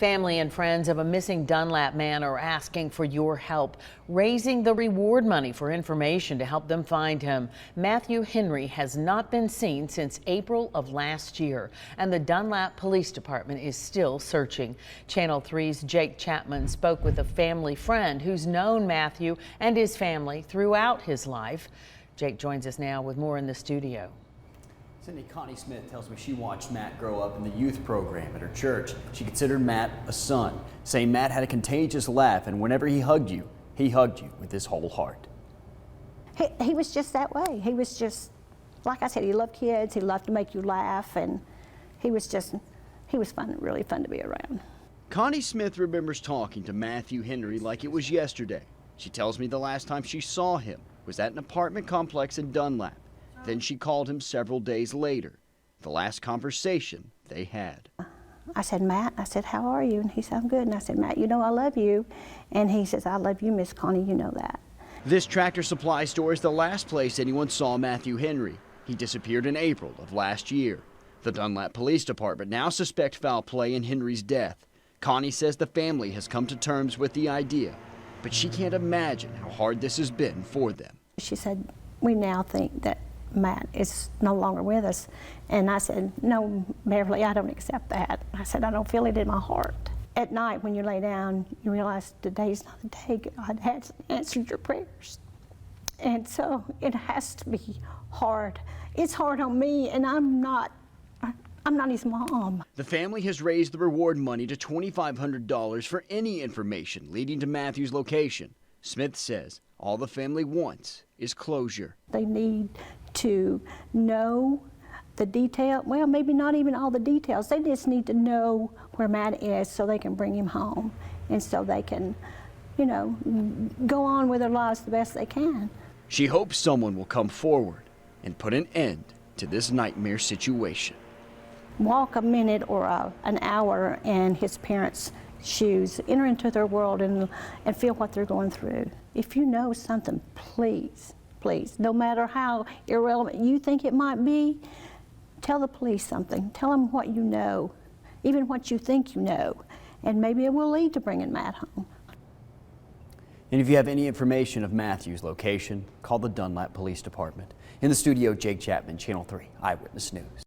Family and friends of a missing Dunlap man are asking for your help, raising the reward money for information to help them find him. Matthew Henry has not been seen since April of last year, and the Dunlap Police Department is still searching. Channel 3's Jake Chapman spoke with a family friend who's known Matthew and his family throughout his life. Jake joins us now with more in the studio. Cindy, Connie Smith tells me she watched Matt grow up in the youth program at her church. She considered Matt a son, saying Matt had a contagious laugh, and whenever he hugged you with his whole heart. He was just that way. He was just, like I said, he loved kids, he loved to make you laugh, and he was fun, really fun to be around. Connie Smith remembers talking to Matthew Henry like it was yesterday. She tells me the last time she saw him was at an apartment complex in Dunlap. Then she called him several days later, the last conversation they had. I said, Matt, I said, how are you? And he said, I'm good. And I said, Matt, you know I love you. And he says, I love you, Miss Connie, you know that. This Tractor Supply store is the last place anyone saw Matthew Henry. He disappeared in April of last year. The Dunlap Police Department now suspect foul play in Henry's death. Connie says the family has come to terms with the idea, but she can't imagine how hard this has been for them. She said, we now think that Matt is no longer with us. And I said, no, Beverly, I don't accept that. I said, I don't feel it in my heart. At night when you lay down, you realize today's not the day God has answered your prayers. And so it has to be hard. It's hard on me, and I'm not his mom. The family has raised the reward money to $2,500 for any information leading to Matthew's location. Smith says all the family wants is closure. They need to know the detail, well, maybe not even all the details. They just need to know where Matt is so they can bring him home and so they can, you know, go on with their lives the best they can. She hopes someone will come forward and put an end to this nightmare situation. Walk a minute or an hour in his parents' shoes, enter into their world and feel what they're going through. If you know something, please, no matter how irrelevant you think it might be, tell the police something. Tell them what you know, even what you think you know, and maybe it will lead to bringing Matt home. And if you have any information of Matthew's location, call the Dunlap Police Department. In the studio, Jake Chapman, Channel 3 Eyewitness News.